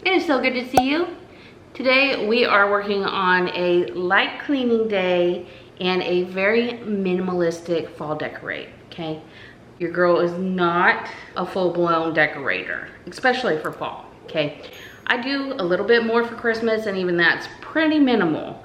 It is so good to see you. Today we are working on a light cleaning day and a very minimalistic fall decorate, okay? Your girl is not a full-blown decorator, especially for fall, okay? I do a little bit more for Christmas, and even that's pretty minimal.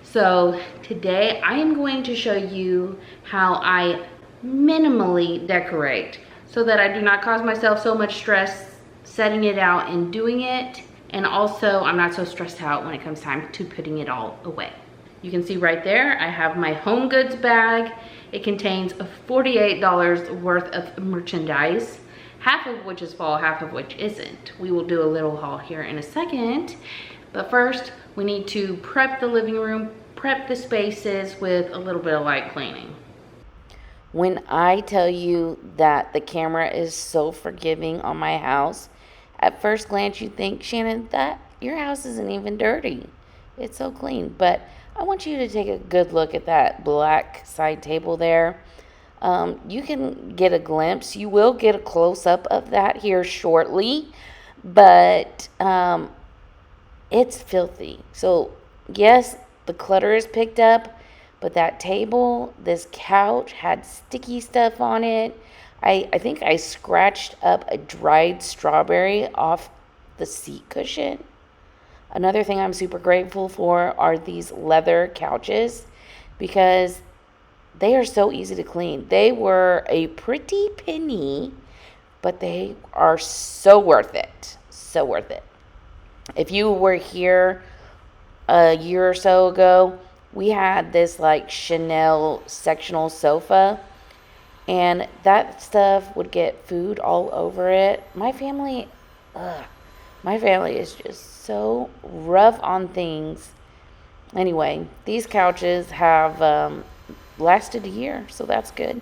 So today I am going to show you how I minimally decorate so that I do not cause myself so much stress setting it out and doing it, and also I'm not so stressed out when it comes time to putting it all away. You can see right there I have my home goods bag. It contains $48 worth of merchandise, half of which is fall, half of which isn't. We will do a little haul here in a second, but first we need to prep the living room, prep the spaces with a little bit of light cleaning. When I tell you that the camera is so forgiving on my house, at first glance you think, Shannon, that your house isn't even dirty. It's so clean. But I want you to take a good look at that black side table there. You can get a glimpse. You will get a close-up of that here shortly. But it's filthy. So, yes, the clutter is picked up. But that table, this couch had sticky stuff on it. I think I scratched up a dried strawberry off the seat cushion. Another thing I'm super grateful for are these leather couches because they are so easy to clean. They were a pretty penny, but they are so worth it. So worth it. If you were here a year or so ago, we had this like Chanel sectional sofa, and that stuff would get food all over it. My family is just so rough on things. Anyway, these couches have lasted a year, so that's good.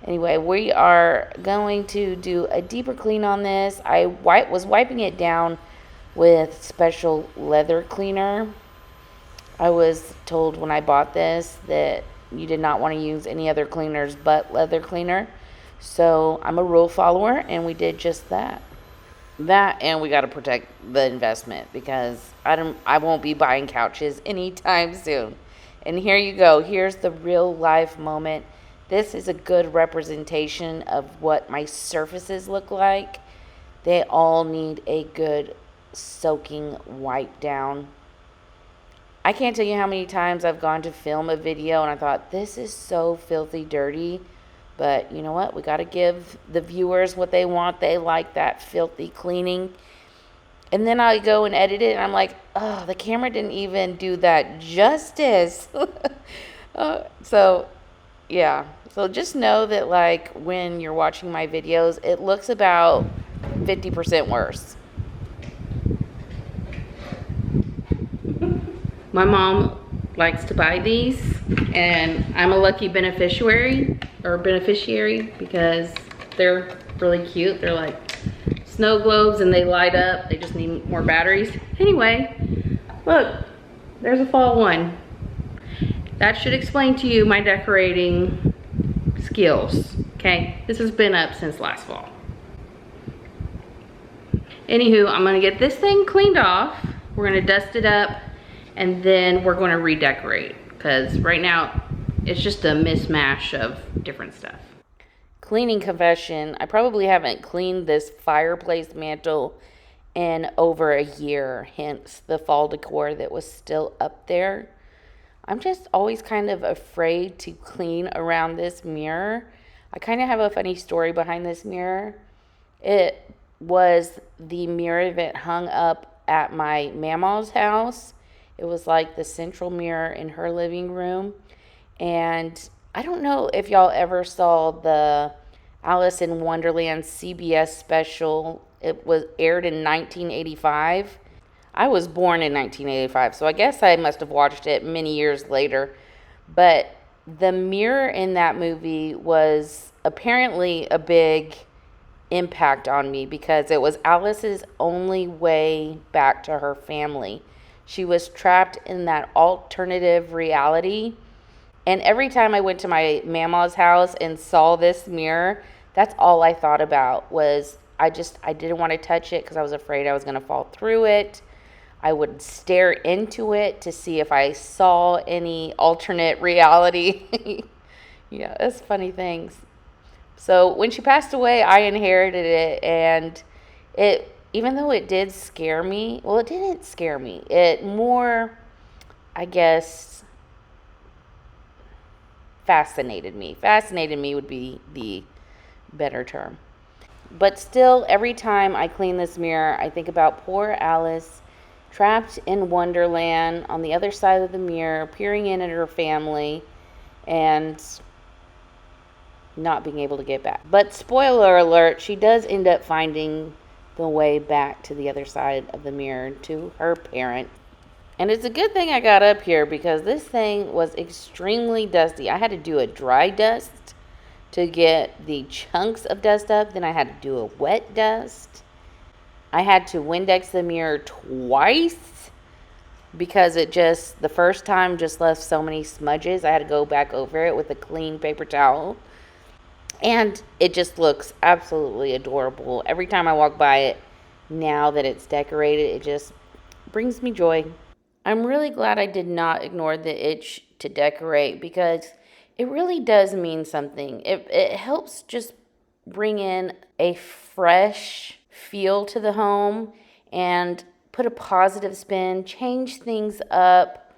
Anyway, we are going to do a deeper clean on this. I was wiping it down with special leather cleaner. I was told when I bought this that you did not want to use any other cleaners but leather cleaner. So I'm a rule follower, and we did just that. That, and we got to protect the investment because I won't be buying couches anytime soon. And here you go. Here's the real life moment. This is a good representation of what my surfaces look like. They all need a good soaking wipe down. I can't tell you how many times I've gone to film a video and I thought, this is so filthy dirty. But you know what? We got to give the viewers what they want. They like that filthy cleaning. And then I go and edit it and I'm like, oh, the camera didn't even do that justice. So, yeah. So just know that like when you're watching my videos, it looks about 50% worse. My mom likes to buy these, and I'm a lucky beneficiary because they're really cute. They're like snow globes and they light up. They just need more batteries. Anyway, look, there's a fall one. That should explain to you my decorating skills, okay? This has been up since last fall. Anywho, I'm gonna get this thing cleaned off. We're gonna dust it up, and then we're going to redecorate because right now it's just a mismatch of different stuff. Cleaning confession, I probably haven't cleaned this fireplace mantle in over a year, hence the fall decor that was still up there. I'm just always kind of afraid to clean around this mirror. I kind of have a funny story behind this mirror. It was the mirror that hung up at my mama's house. It was like the central mirror in her living room. And I don't know if y'all ever saw the Alice in Wonderland CBS special. It was aired in 1985. I was born in 1985, so I guess I must have watched it many years later. But the mirror in that movie was apparently a big impact on me because it was Alice's only way back to her family. She was trapped in that alternative reality. And every time I went to my mama's house and saw this mirror, that's all I thought about was I didn't want to touch it because I was afraid I was going to fall through it. I would stare into it to see if I saw any alternate reality. Yeah, it's funny things. So when she passed away, I inherited it, and it, even though it did scare me, well, it didn't scare me. It more, I guess, fascinated me. Fascinated me would be the better term. But still, every time I clean this mirror, I think about poor Alice, trapped in Wonderland on the other side of the mirror, peering in at her family, and not being able to get back. But spoiler alert, she does end up finding the way back to the other side of the mirror to her parent. And it's a good thing I got up here because this thing was extremely dusty. I had to do a dry dust to get the chunks of dust up. Then I had to do a wet dust. I had to Windex the mirror twice because it just, the first time just left so many smudges. I had to go back over it with a clean paper towel. And it just looks absolutely adorable. Every time I walk by it, now that it's decorated, it just brings me joy. I'm really glad I did not ignore the itch to decorate because it really does mean something. It helps just bring in a fresh feel to the home and put a positive spin, change things up.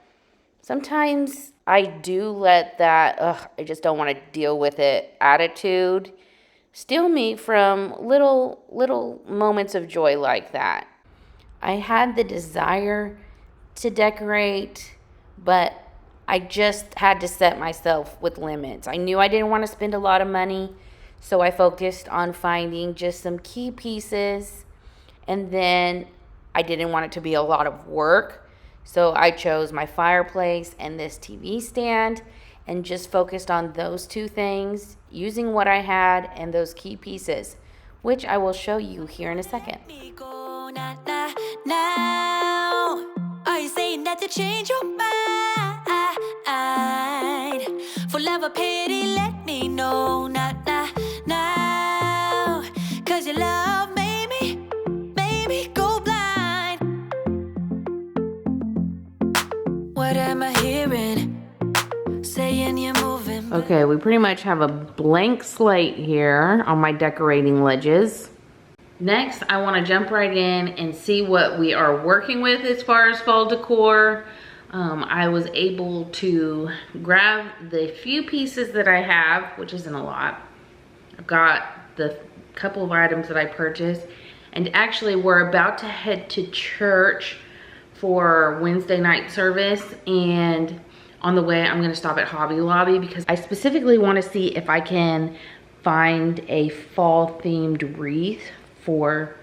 Sometimes I do let that, I just don't want to deal with it attitude steal me from little moments of joy like that. I had the desire to decorate, but I just had to set myself with limits. I knew I didn't want to spend a lot of money, so I focused on finding just some key pieces, and then I didn't want it to be a lot of work. So I chose my fireplace and this TV stand and just focused on those two things, using what I had and those key pieces, which I will show you here in a second. Now, are you saying that to change your mind? For love or pity, let me know. Now, 'cause your love made me go blind. What am I hearing? Saying you're moving. Okay, we pretty much have a blank slate here on my decorating ledges. Next, I want to jump right in and see what we are working with as far as fall decor. I was able to grab the few pieces that I have, which isn't a lot. I've got the couple of items that I purchased, and actually we're about to head to church for Wednesday night service, and on the way I'm going to stop at Hobby Lobby because I specifically want to see if I can find a fall themed wreath for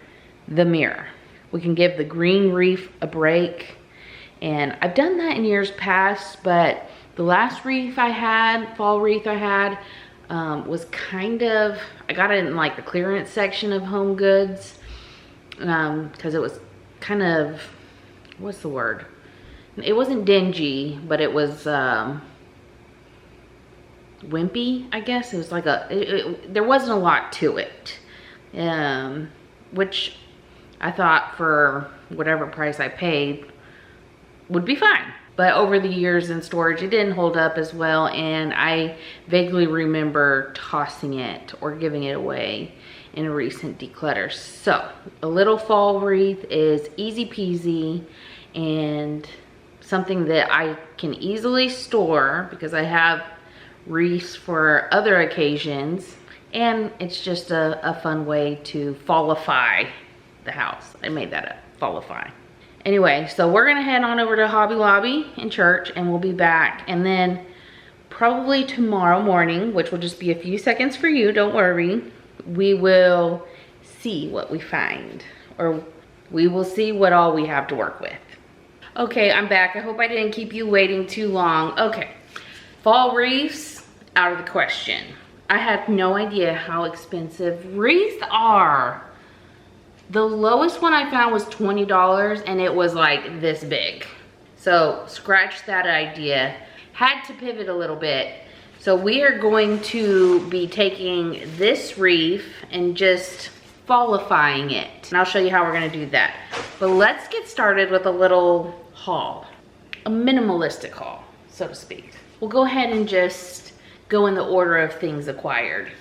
the mirror. We can give the green wreath a break, and I've done that in years past, but the last wreath I had, fall wreath I had, was kind of, I got it in like the clearance section of Home Goods, because it was kind of, what's the word? It wasn't dingy, but it was wimpy, I guess. It was like there wasn't a lot to it, which I thought for whatever price I paid would be fine. But over the years in storage, it didn't hold up as well, and I vaguely remember tossing it or giving it away in a recent declutter. So a little fall wreath is easy peasy and something that I can easily store because I have wreaths for other occasions, and it's just a fun way to fall-ify the house. I made that up, fall-ify. Anyway, so we're gonna head on over to Hobby Lobby in church, and we'll be back. And then probably tomorrow morning, which will just be a few seconds for you, don't worry, we will see what we find, or we will see what all we have to work with. Okay, I'm back. I hope I didn't keep you waiting too long. Okay, fall wreaths, out of the question. I had no idea how expensive wreaths are. The lowest one I found was $20, and it was like this big. So scratch that idea. Had to pivot a little bit. So we are going to be taking this wreath and just fall-i-fying it. And I'll show you how we're gonna do that. But let's get started with a little haul. A minimalistic haul, so to speak. We'll go ahead and just go in the order of things acquired.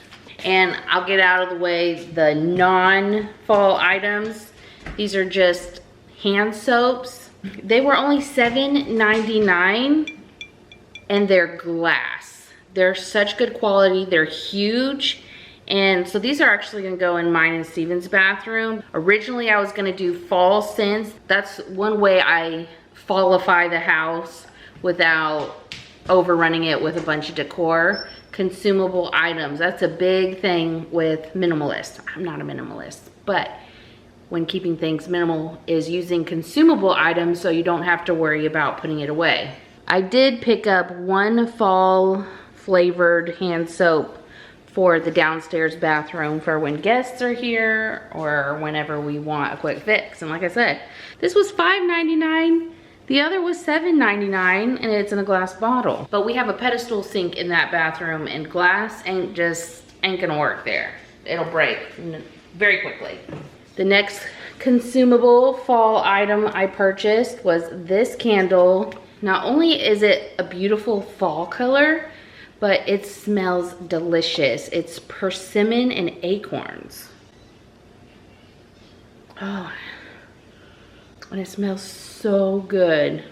And I'll get out of the way the non-fall items. These are just hand soaps. They were only $7.99 and they're glass. They're such good quality, they're huge. And so these are actually gonna go in mine and Steven's bathroom. Originally I was gonna do fall scents. That's one way I fall-ify the house without overrunning it with a bunch of decor. Consumable items, that's a big thing with minimalist. I'm not a minimalist, but when keeping things minimal is using consumable items so you don't have to worry about putting it away. I did pick up one fall flavored hand soap for the downstairs bathroom for when guests are here or whenever we want a quick fix. And like I said, this was $5.99. The other was $7.99 and it's in a glass bottle. But we have a pedestal sink in that bathroom and glass ain't gonna work there. It'll break very quickly. The next consumable fall item I purchased was this candle. Not only is it a beautiful fall color, but it smells delicious. It's persimmon and acorns. Oh, and it smells so good.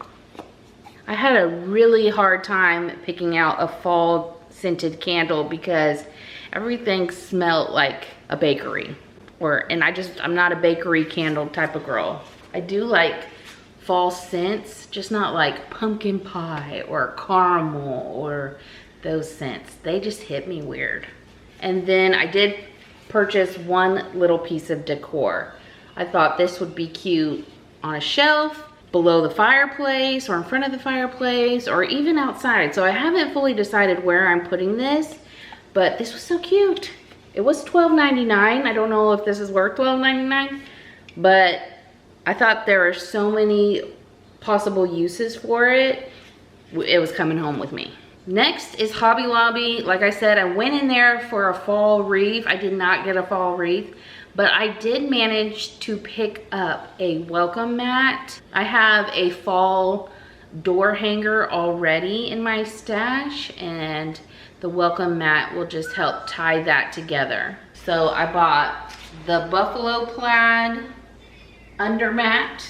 I had a really hard time picking out a fall scented candle because everything smelled like a bakery. I'm not a bakery candle type of girl. I do like fall scents, just not like pumpkin pie or caramel or those scents. They just hit me weird. And then I did purchase one little piece of decor. I thought this would be cute on a shelf, below the fireplace or in front of the fireplace or even outside. So I haven't fully decided where I'm putting this, but this was so cute. It was $12.99. I don't know if this is worth $12.99, but I thought there were so many possible uses for it. It was coming home with me. Next is Hobby Lobby. Like I said, I went in there for a fall wreath. I did not get a fall wreath, but I did manage to pick up a welcome mat. I have a fall door hanger already in my stash, and the welcome mat will just help tie that together. So I bought the buffalo plaid undermat,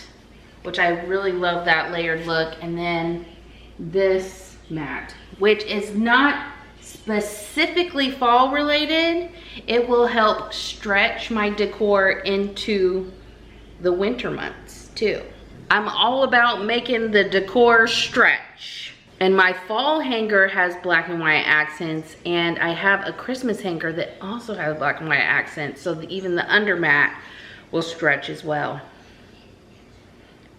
which I really love that layered look, and then this mat, which is not specifically fall related. It will help stretch my decor into the winter months too. I'm all about making the decor stretch. And my fall hanger has black and white accents, and I have a Christmas hanger that also has black and white accents, so that even the undermat will stretch as well.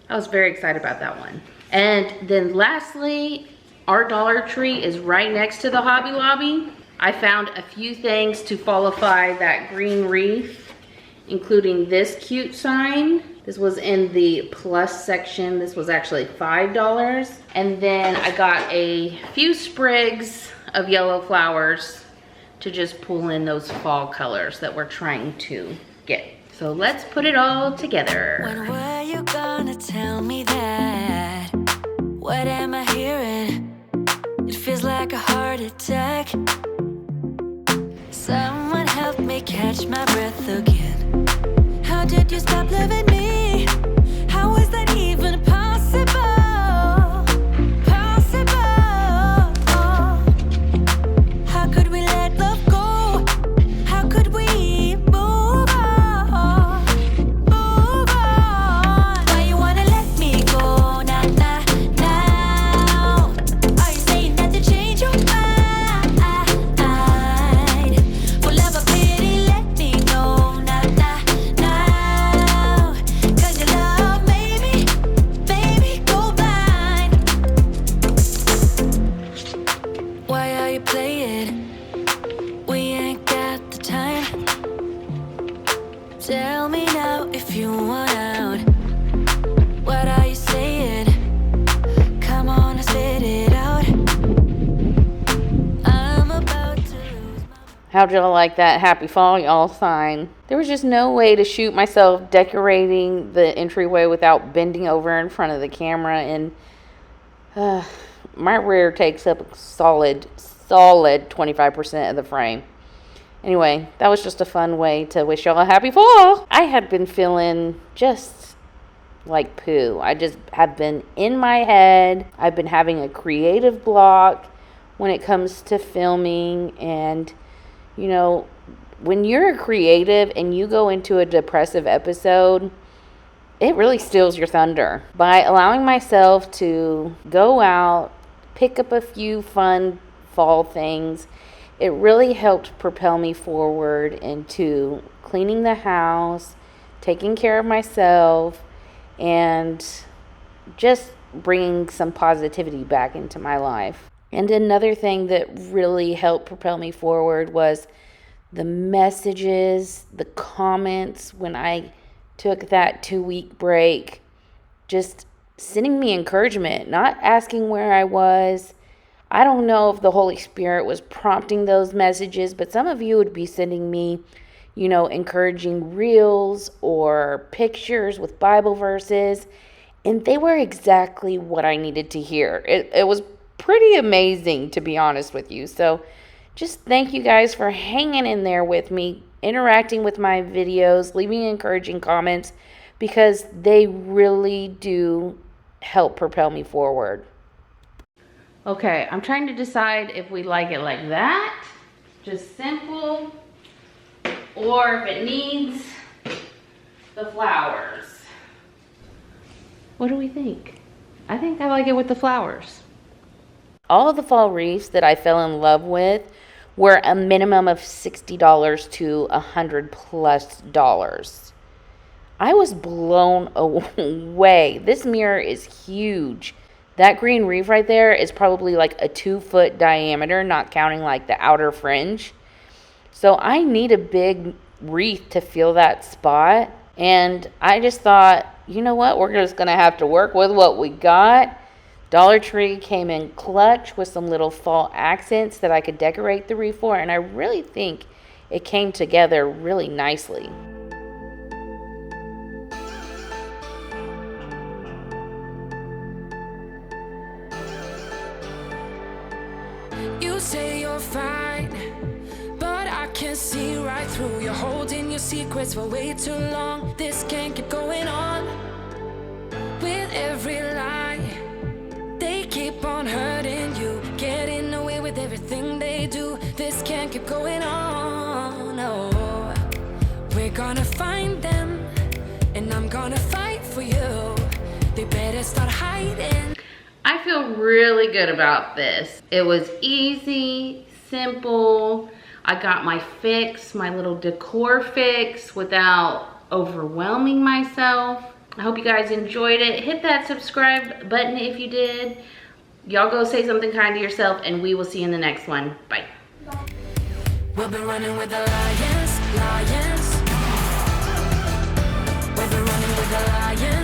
I was very excited about that one. And then lastly, our Dollar Tree is right next to the Hobby Lobby. I found a few things to fall-ify that green wreath, including this cute sign. This was in the plus section. This was actually $5. And then I got a few sprigs of yellow flowers to just pull in those fall colors that we're trying to get. So let's put it all together. When were you gonna tell me that? What am I hearing? It feels like a heart attack. Someone help me catch my breath again. How did you stop loving me? How is that even possible? How could we let love go? How could we move on? Move on. Why you wanna let me go now? Are you saying that to change your mind? For love or pity, let me know now. How'd y'all like that happy fall y'all sign? There was just no way to shoot myself decorating the entryway without bending over in front of the camera, and my rear takes up a solid 25% of the frame. Anyway, that was just a fun way to wish y'all a happy fall. I had been feeling just like poo. I just have been in my head. I've been having a creative block when it comes to filming, and you know, when you're a creative and you go into a depressive episode, it really steals your thunder. By allowing myself to go out, pick up a few fun fall things, it really helped propel me forward into cleaning the house, taking care of myself, and just bringing some positivity back into my life. And another thing that really helped propel me forward was the messages, the comments when I took that 2-week break, just sending me encouragement, not asking where I was. I don't know if the Holy Spirit was prompting those messages, but some of you would be sending me, encouraging reels or pictures with Bible verses, and they were exactly what I needed to hear. It was pretty amazing, to be honest with you. So just thank you guys for hanging in there with me, interacting with my videos, leaving encouraging comments, because they really do help propel me forward. Okay, I'm trying to decide if we like it like that, just simple, or if it needs the flowers. What do we think? I think I like it with the flowers. All of the fall wreaths that I fell in love with were a minimum of $60 to $100+. I was blown away. This mirror is huge. That green wreath right there is probably like a 2-foot diameter, not counting like the outer fringe. So I need a big wreath to fill that spot. And I just thought, you know what? We're just going to have to work with what we got. Dollar Tree came in clutch with some little fall accents that I could decorate the wreath for. And I really think it came together really nicely. You say you're fine, but I can see right through. You're holding your secrets for way too long. This can't keep going on. With every lie, they keep on hurting you, getting away with everything they do. This can't keep going on. No, we're gonna find them, and I'm gonna fight for you. They better start hiding. I feel really good about this. It was easy, simple. I got my fix, my little decor fix, without overwhelming myself. I hope you guys enjoyed it. Hit that subscribe button if you did. Y'all go say something kind to yourself, and we will see you in the next one. Bye. We'll be running with the lions, lions. We'll be running with the lions.